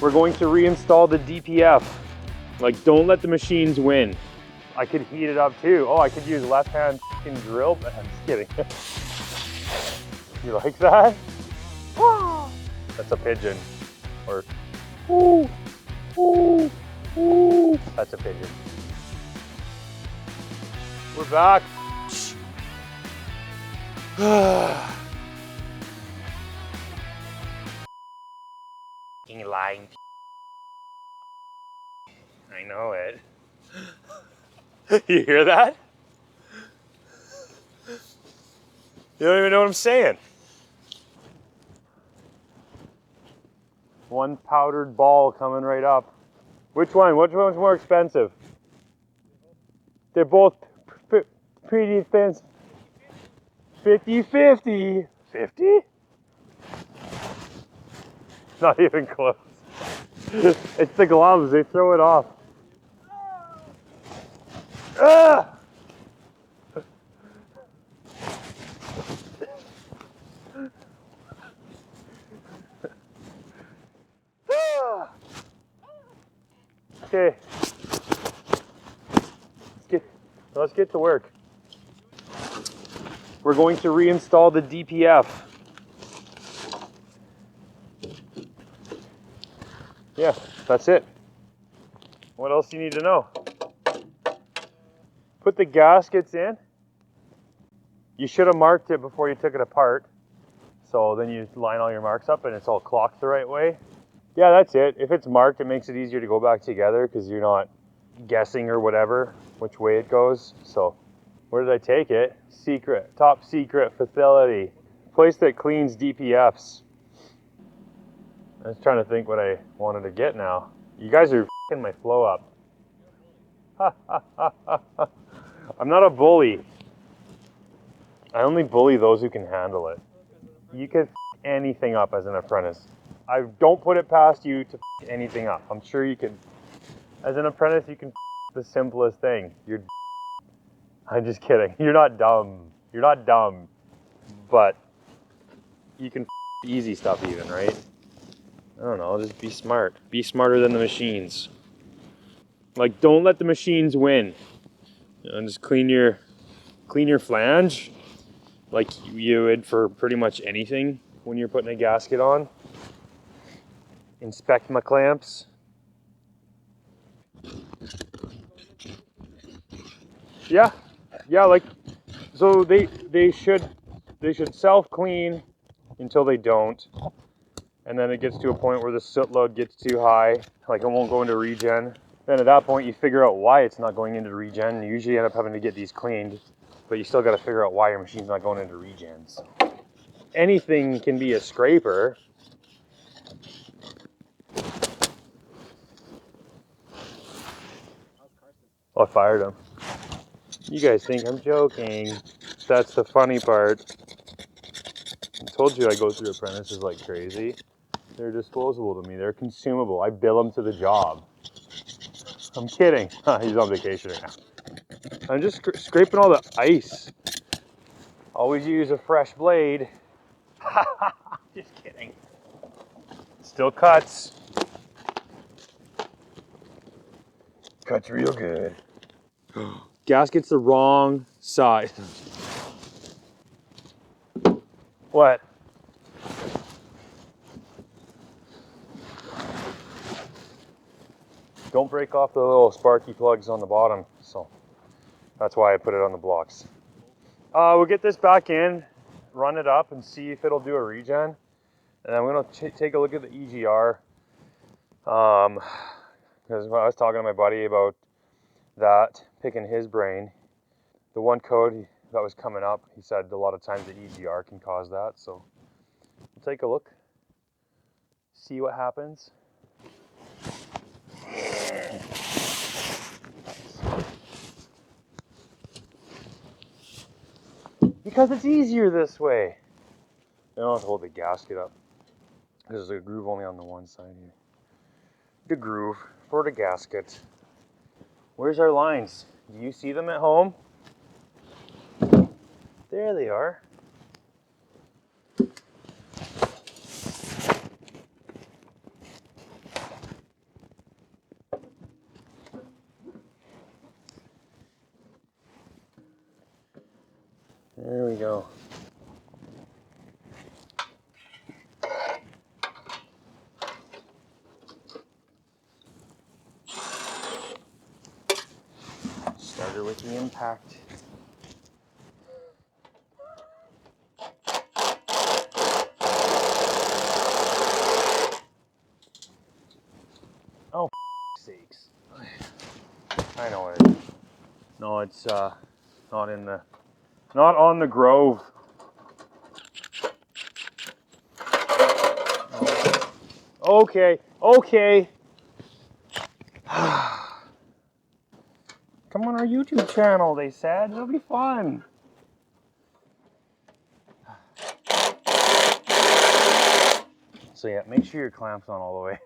We're going to reinstall the DPF. Like, don't let the machines win. I could heat it up too. Oh, I could use left-hand drill, but I'm just kidding. You like that? That's a pigeon. Or, ooh, ooh, ooh. That's a pigeon. We're back. You lying. I know it. You hear that? You don't even know what I'm saying. One powdered ball coming right up. Which one? Which one's more expensive? They're both pretty expensive. 50-50. 50? Not even close. It's the gloves, they throw it off. Ah! Okay. Let's get to work. We're going to reinstall the DPF. Yeah, that's it. What else do you need to know? Put the gaskets in. You should have marked it before you took it apart. So then you line all your marks up and it's all clocked the right way. Yeah, that's it. If it's marked, it makes it easier to go back together because you're not guessing or whatever which way it goes. So where did I take it? Secret, top secret facility. Place that cleans DPFs. I was trying to think what I wanted to get now. You guys are f***ing my flow up. I'm not a bully. I only bully those who can handle it. You can f*** anything up as an apprentice. I don't put it past you to f*** anything up. I'm sure you can. As an apprentice, you can f*** the simplest thing. You're I'm just kidding. You're not dumb. You're not dumb. But you can f*** easy stuff even, right? I don't know, just be smart. Be smarter than the machines. Like, don't let the machines win. And just clean your flange like you would for pretty much anything when you're putting a gasket on. Inspect my clamps. Yeah, like, so they should self-clean until they don't. And then it gets to a point where the soot load gets too high, like it won't go into regen. Then at that point you figure out why it's not going into regen. You usually end up having to get these cleaned, but you still got to figure out why your machine's not going into regen. So anything can be a scraper. Oh, I fired him. You guys think I'm joking. That's the funny part. I told you I go through apprentices like crazy. They're disposable to me. They're consumable. I bill them to the job. I'm kidding. He's on vacation right now. I'm just scraping all the ice. Always use a fresh blade. Just kidding. Still cuts. Cuts real good. Gasket's the wrong size. What? Don't break off the little sparky plugs on the bottom, so that's why I put it on the blocks. We'll get this back in, run it up, and see if it'll do a regen. And I'm gonna take a look at the EGR, because when I was talking to my buddy about that, picking his brain, the one code that was coming up, he said a lot of times the EGR can cause that. So we'll take a look, see what happens. Because it's easier this way. I don't have to hold the gasket up. There's a groove only on the one side here. The groove for the gasket. Where's our lines? Do you see them at home? There they are. There we go. Starter with the impact. Oh, sakes. I know it. No, it's not in the, not on the Grove. Okay, okay. Come on our YouTube channel, they said. It'll be fun. So yeah, make sure your clamp's on all the way.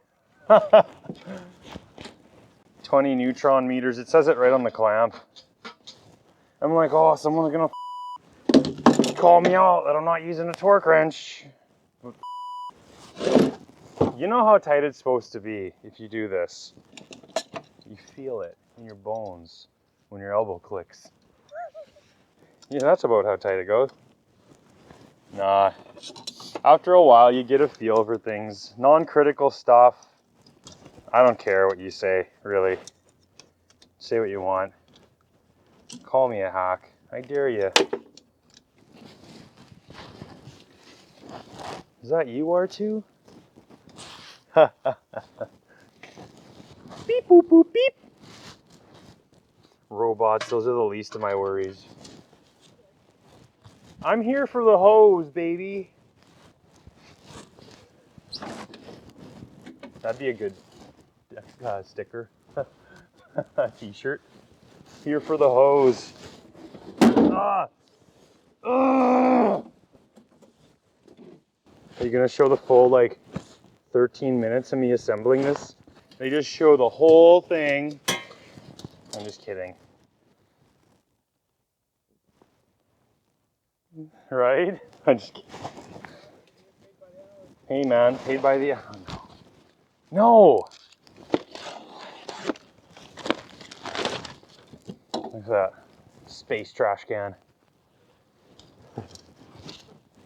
20 neutron meters. It says it right on the clamp. I'm like, oh, someone's gonna call me out that I'm not using a torque wrench. You know how tight it's supposed to be if you do this. You feel it in your bones when your elbow clicks. Yeah, that's about how tight it goes. Nah. After a while, you get a feel for things. Non-critical stuff, I don't care what you say, really. Say what you want. Call me a hack. I dare you. Is that you, R2? Beep, boop, boop, beep. Robots, those are the least of my worries. I'm here for the hose, baby. That'd be a good sticker. T-shirt. Here for the hose. Ah. Ah. Are you gonna show the full like 13 minutes of me assembling this? They just show the whole thing. I'm just kidding. Right? I'm just kidding. Hey man, paid by the hour. No! Look at that. Space trash can.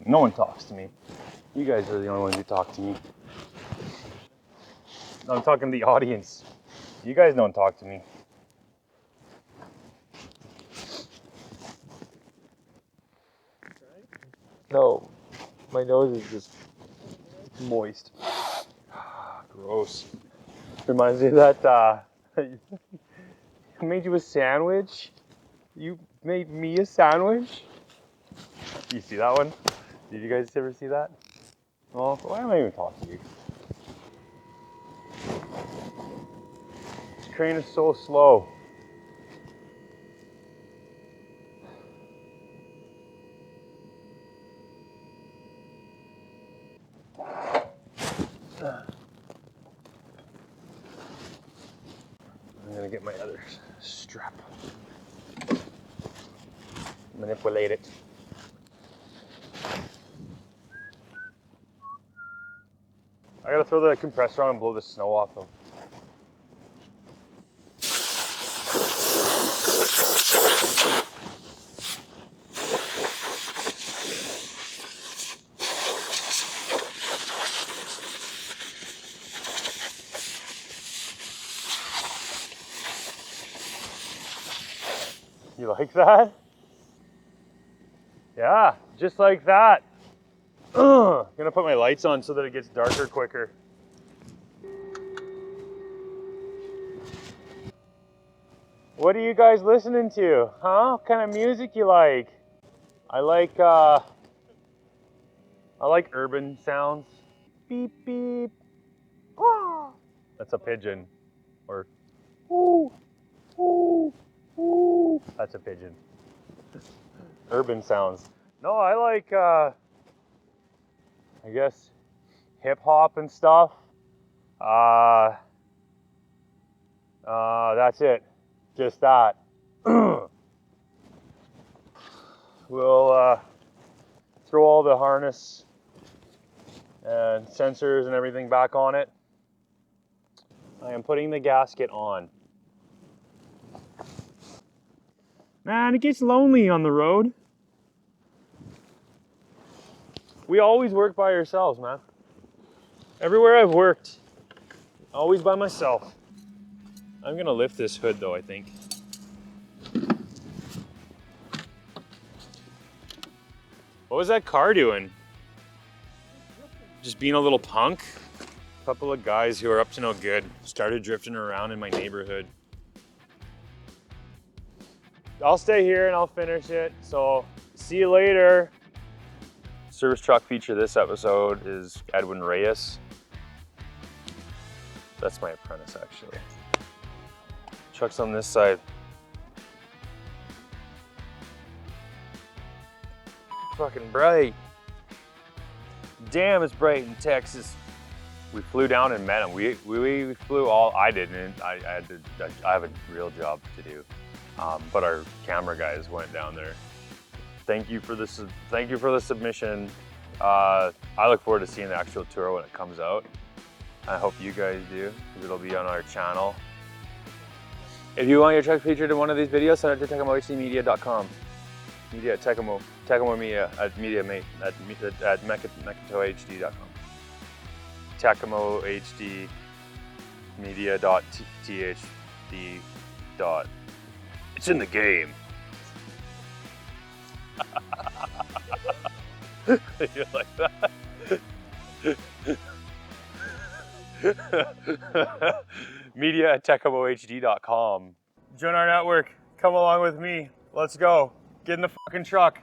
No one talks to me. You guys are the only ones who talk to me. I'm talking to the audience. You guys don't talk to me. No, my nose is just moist. Gross. Reminds me of that, I made you a sandwich. You made me a sandwich. You see that one? Did you guys ever see that? Well, why am I even talking to you? This crane is so slow. I'm gonna get my other strap. Manipulate it. I gotta throw the compressor on and blow the snow off them. You like that? Yeah, just like that. Gonna put my lights on so that it gets darker quicker. What are you guys listening to? Huh? What kind of music you like? I like urban sounds. Beep beep. Ah. That's a pigeon. Or ooh, ooh, ooh. That's a pigeon. Urban sounds. No, I like I guess hip hop and stuff. That's it. Just that. We'll throw all the harness and sensors and everything back on it. I am putting the gasket on. Man, it gets lonely on the road. We always work by ourselves, man. Everywhere I've worked, always by myself. I'm gonna lift this hood though, I think. What was that car doing? Just being a little punk? A couple of guys who are up to no good started drifting around in my neighborhood. I'll stay here and I'll finish it, so see you later. Service truck feature this episode is Edwin Reyes. That's my apprentice, actually. Truck's on this side. Fucking bright. Damn, it's bright in Texas. We flew down and met him. We flew all, I didn't. I have a real job to do. But our camera guys went down there. Thank you for this. Thank you for the submission. I look forward to seeing the actual tour when it comes out. I hope you guys do, because it'll be on our channel. If you want your truck featured in one of these videos, send it to TekamoHDmedia.com. Media at Tekamo. Tekamo Media at mekatohd.com. TekamoHD media.thd. It's in the game. You like that? Media at TekamoHD.com. Join our network. Come along with me. Let's go. Get in the fucking truck.